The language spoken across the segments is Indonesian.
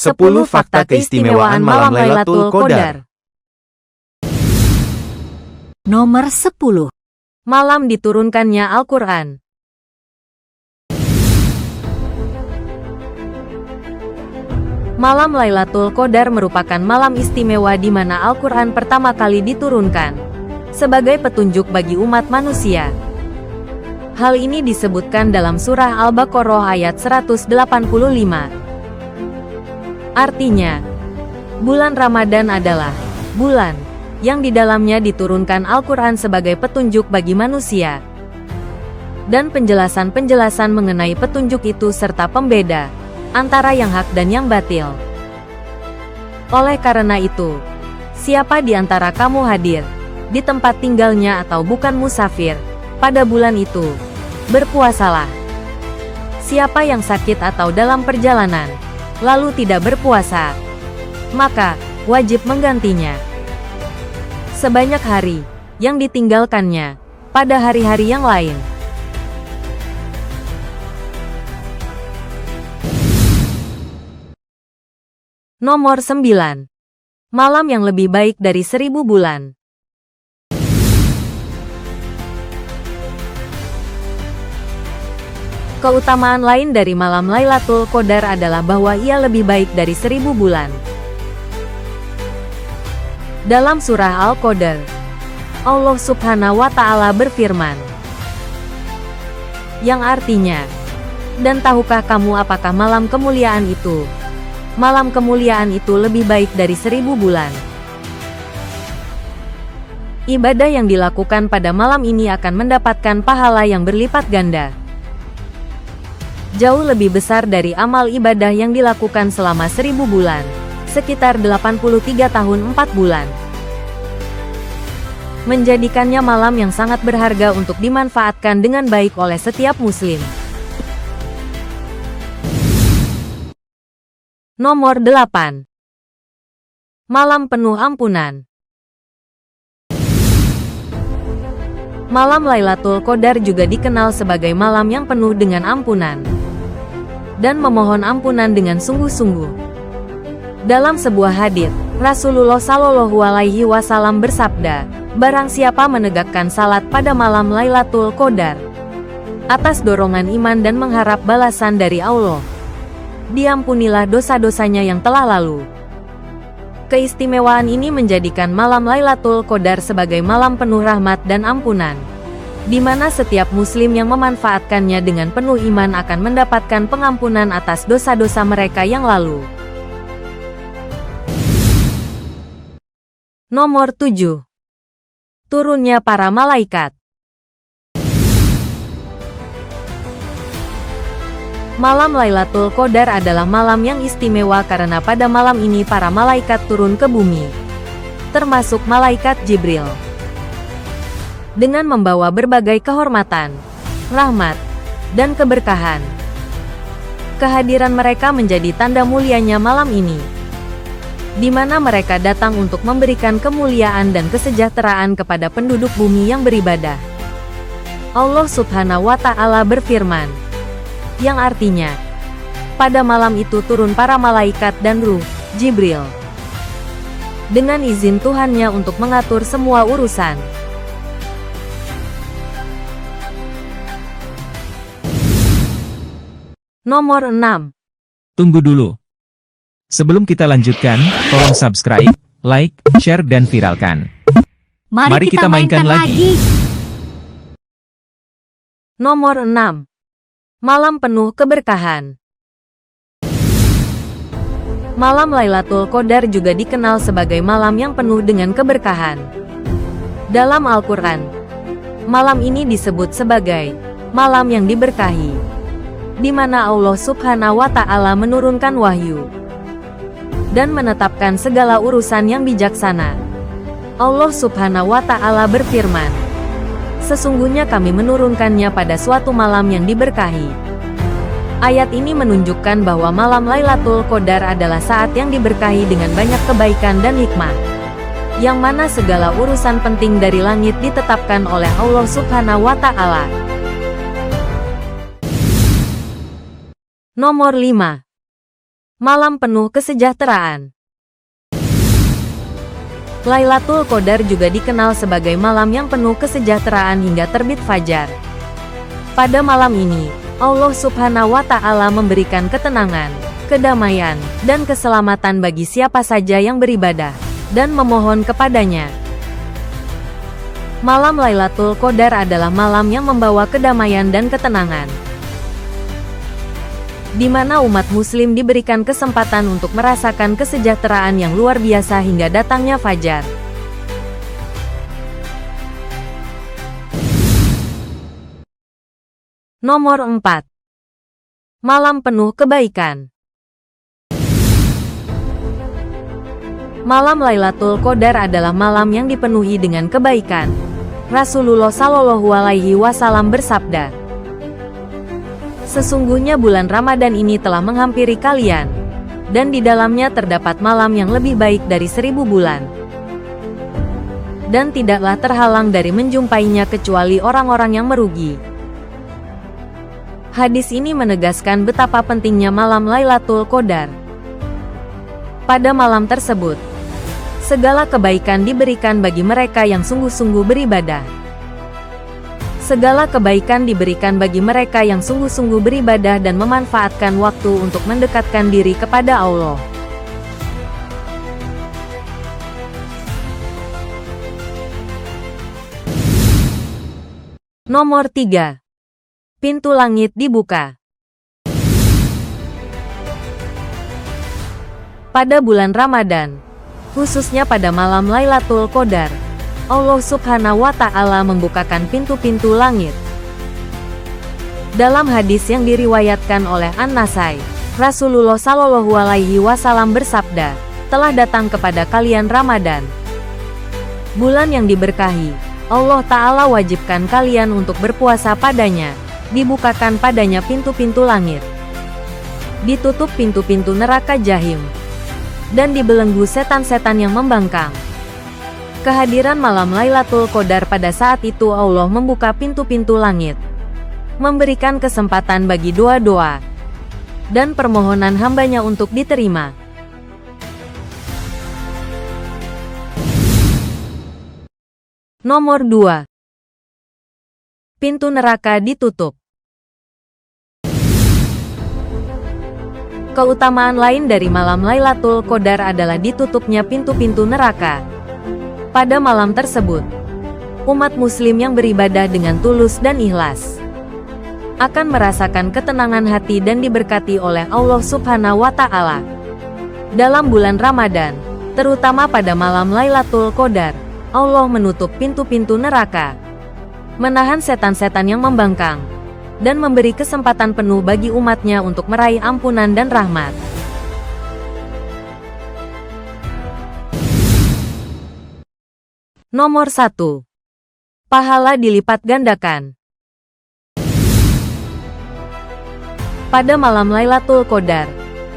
10 fakta keistimewaan malam Lailatul Qadar. Nomor 10. Malam diturunkannya Al-Quran. Malam Lailatul Qadar merupakan malam istimewa di mana Al-Quran pertama kali diturunkan, sebagai petunjuk bagi umat manusia. Hal ini disebutkan dalam surah Al-Baqarah ayat 185. Artinya, bulan Ramadan adalah bulan yang di dalamnya diturunkan Al-Quran sebagai petunjuk bagi manusia. Dan penjelasan-penjelasan mengenai petunjuk itu serta pembeda antara yang hak dan yang batil. Oleh karena itu, siapa di antara kamu hadir di tempat tinggalnya atau bukan musafir pada bulan itu, berpuasalah. Siapa yang sakit atau dalam perjalanan, lalu tidak berpuasa, maka wajib menggantinya sebanyak hari yang ditinggalkannya pada hari-hari yang lain. Nomor 9. Malam yang lebih baik dari 1000 bulan. Keutamaan lain dari malam Lailatul Qadar adalah bahwa ia lebih baik dari 1000 bulan. Dalam surah Al-Qadar, Allah Subhanahu wa Ta'ala berfirman, yang artinya, "Dan tahukah kamu apakah malam kemuliaan itu? Malam kemuliaan itu lebih baik dari 1000 bulan. Ibadah yang dilakukan pada malam ini akan mendapatkan pahala yang berlipat ganda, jauh lebih besar dari amal ibadah yang dilakukan selama 1000 bulan, sekitar 83 tahun 4 bulan. Menjadikannya malam yang sangat berharga untuk dimanfaatkan dengan baik oleh setiap muslim. Nomor 8. Malam penuh ampunan. Malam Lailatul Qadar juga dikenal sebagai malam yang penuh dengan ampunan dan memohon ampunan dengan sungguh-sungguh. Dalam sebuah hadits, Rasulullah Shallallahu Alaihi Wasallam bersabda, "Barang siapa menegakkan salat pada malam Lailatul Qadar atas dorongan iman dan mengharap balasan dari Allah, diampunilah dosa-dosanya yang telah lalu." Keistimewaan ini menjadikan malam Lailatul Qadar sebagai malam penuh rahmat dan ampunan, di mana setiap muslim yang memanfaatkannya dengan penuh iman akan mendapatkan pengampunan atas dosa-dosa mereka yang lalu. Nomor 7. Turunnya para malaikat. Malam Lailatul Qadar adalah malam yang istimewa karena pada malam ini para malaikat turun ke bumi, termasuk malaikat Jibril, dengan membawa berbagai kehormatan, rahmat, dan keberkahan. Kehadiran mereka menjadi tanda mulianya malam ini, di mana mereka datang untuk memberikan kemuliaan dan kesejahteraan kepada penduduk bumi yang beribadah. Allah Subhanahu wa Ta'ala berfirman, yang artinya, pada malam itu turun para malaikat dan ruh, Jibril, dengan izin Tuhannya untuk mengatur semua urusan. Nomor 6. Tunggu dulu. Sebelum kita lanjutkan, tolong subscribe, like, share, dan viralkan. Mari kita mainkan lagi. Nomor 6. Malam penuh keberkahan. Malam Lailatul Qadar juga dikenal sebagai malam yang penuh dengan keberkahan. Dalam Al-Quran, malam ini disebut sebagai malam yang diberkahi, di mana Allah Subhanahu wa Ta'ala menurunkan wahyu dan menetapkan segala urusan yang bijaksana. Allah Subhanahu wa Ta'ala berfirman, "Sesungguhnya kami menurunkannya pada suatu malam yang diberkahi." Ayat ini menunjukkan bahwa malam Lailatul Qadar adalah saat yang diberkahi dengan banyak kebaikan dan hikmah, yang mana segala urusan penting dari langit ditetapkan oleh Allah Subhanahu wa Ta'ala. Nomor 5. Malam penuh kesejahteraan. Lailatul Qadar juga dikenal sebagai malam yang penuh kesejahteraan hingga terbit fajar. Pada malam ini, Allah Subhanahu wa Ta'ala memberikan ketenangan, kedamaian, dan keselamatan bagi siapa saja yang beribadah dan memohon kepadanya. Malam Lailatul Qadar adalah malam yang membawa kedamaian dan ketenangan, di mana umat muslim diberikan kesempatan untuk merasakan kesejahteraan yang luar biasa hingga datangnya fajar. Nomor 4. Malam penuh kebaikan. Malam Lailatul Qadar adalah malam yang dipenuhi dengan kebaikan. Rasulullah Shallallahu Alaihi Wasallam bersabda, "Sesungguhnya bulan Ramadan ini telah menghampiri kalian, dan di dalamnya terdapat malam yang lebih baik dari 1000 bulan. Dan tidaklah terhalang dari menjumpainya kecuali orang-orang yang merugi." Hadis ini menegaskan betapa pentingnya malam Lailatul Qadar. Pada malam tersebut, segala kebaikan diberikan bagi mereka yang sungguh-sungguh beribadah. Segala kebaikan diberikan bagi mereka yang sungguh-sungguh beribadah dan memanfaatkan waktu untuk mendekatkan diri kepada Allah. Nomor 3. Pintu langit dibuka. Pada bulan Ramadan, khususnya pada malam Lailatul Qadar, Allah Subhanahu wa Ta'ala membukakan pintu-pintu langit. Dalam hadis yang diriwayatkan oleh An-Nasai, Rasulullah Shallallahu Alaihi Wasallam bersabda, "Telah datang kepada kalian Ramadan, bulan yang diberkahi. Allah Ta'ala wajibkan kalian untuk berpuasa padanya. Dibukakan padanya pintu-pintu langit. Ditutup pintu-pintu neraka Jahim. Dan dibelenggu setan-setan yang membangkang." Kehadiran malam Lailatul Qadar pada saat itu Allah membuka pintu-pintu langit, memberikan kesempatan bagi doa-doa dan permohonan hambanya untuk diterima. Nomor 2. Pintu neraka ditutup. Keutamaan lain dari malam Lailatul Qadar adalah ditutupnya pintu-pintu neraka. Pada malam tersebut, umat muslim yang beribadah dengan tulus dan ikhlas akan merasakan ketenangan hati dan diberkati oleh Allah Subhanahu wa Ta'ala. Dalam bulan Ramadan, terutama pada malam Lailatul Qadar, Allah menutup pintu-pintu neraka, menahan setan-setan yang membangkang, dan memberi kesempatan penuh bagi umatnya untuk meraih ampunan dan rahmat. Nomor 1. Pahala dilipat gandakan. Pada malam Lailatul Qadar,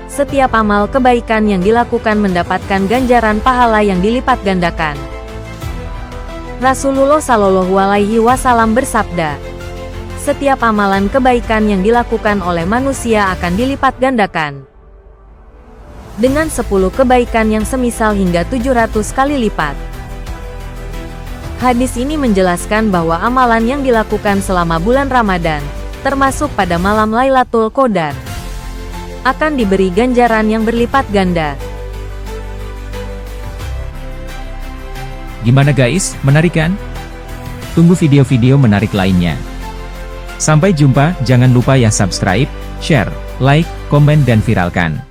setiap amal kebaikan yang dilakukan mendapatkan ganjaran pahala yang dilipat gandakan. Rasulullah Shallallahu Alaihi Wasallam bersabda, "Setiap amalan kebaikan yang dilakukan oleh manusia akan dilipat gandakan dengan 10 kebaikan yang semisal hingga 700 kali lipat." Hadis ini menjelaskan bahwa amalan yang dilakukan selama bulan Ramadan, termasuk pada malam Lailatul Qadar, akan diberi ganjaran yang berlipat ganda. Gimana guys, menarik kan? Tunggu video-video menarik lainnya. Sampai jumpa, jangan lupa ya subscribe, share, like, komen dan viralkan.